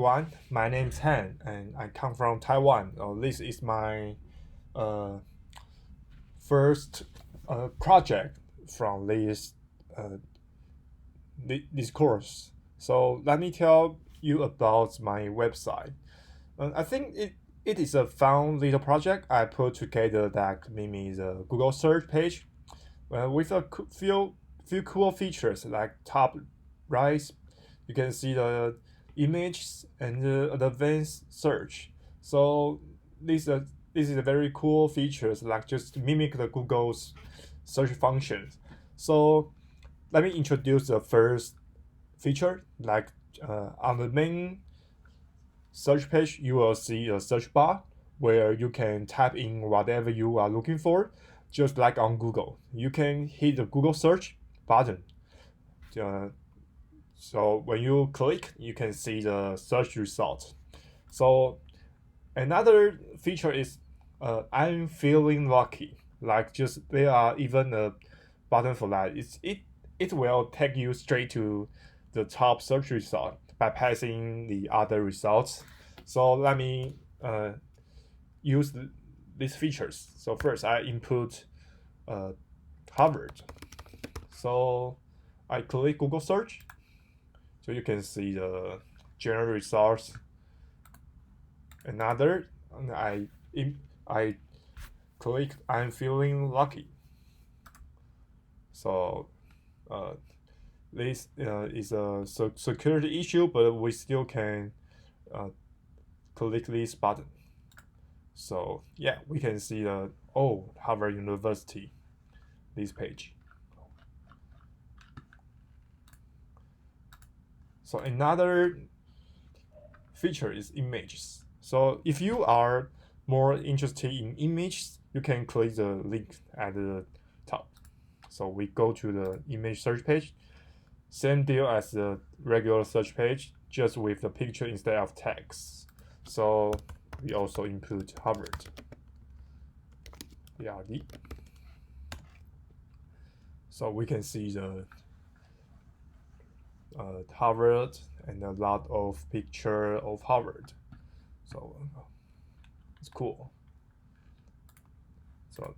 Everyone, my name is Han, and I come from Taiwan. This is my uh, first project from uh, this course. So let me tell you about my website. I think it is a fun little project I put together that mimics the Google search page with a few cool features like top right. You can see the images and the advanced search. So this is a very cool features like just mimic the Google's search functions. So let me introduce the first feature. Like on the main search page, you will see a search bar where you can type in whatever you are looking for, just like on Google. You can hit the Google search button. Uh, so when you click, you can see the search result. So another feature is I'm feeling lucky. Like just there are even a button for that. It will take you straight to the top search result bypassing the other results. So let me use these features. So first I input Harvard. So I click Google search. So you can see the general results. Another, I click I'm feeling lucky. So this is a security issue, but we still can click this button. So yeah, we can see the Harvard University this page. So another feature is images. So if you are more interested in images, you can click the link at the top. So we go to the image search page. Same deal as the regular search page, just with the picture instead of text. So we also input Harvard. BRD. So we can see the Harvard and a lot of picture of Harvard. So it's cool. So,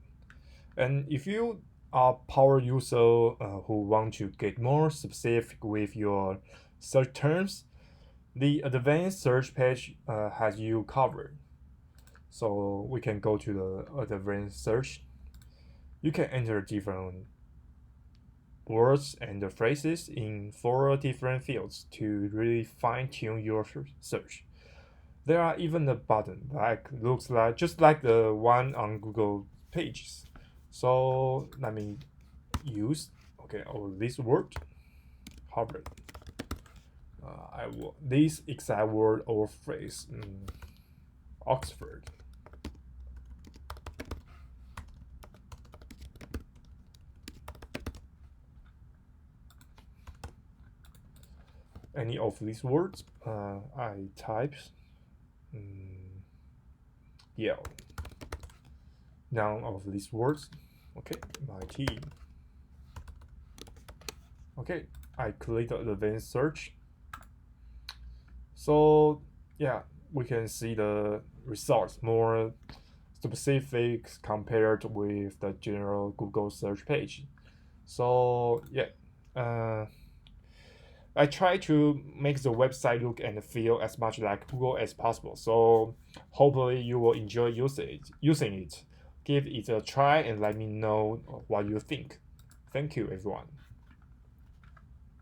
and if you are power user who want to get more specific with your search terms, the advanced search page has you covered. So we can go to the advanced search. You can enter different words and phrases in 4 different fields to really fine-tune your search. There are even a button like looks like just like the one on Google pages. So let me use this word Harvard. I will this exact word or phrase Oxford. Any of these words I type Yale. None of these words. Okay, my team. Okay, I click the advanced search. So yeah, we can see the results more specific compared with the general Google search page. So yeah, I try to make the website look and feel as much like Google as possible. So hopefully you will enjoy using it. Give it a try and let me know what you think. Thank you, everyone.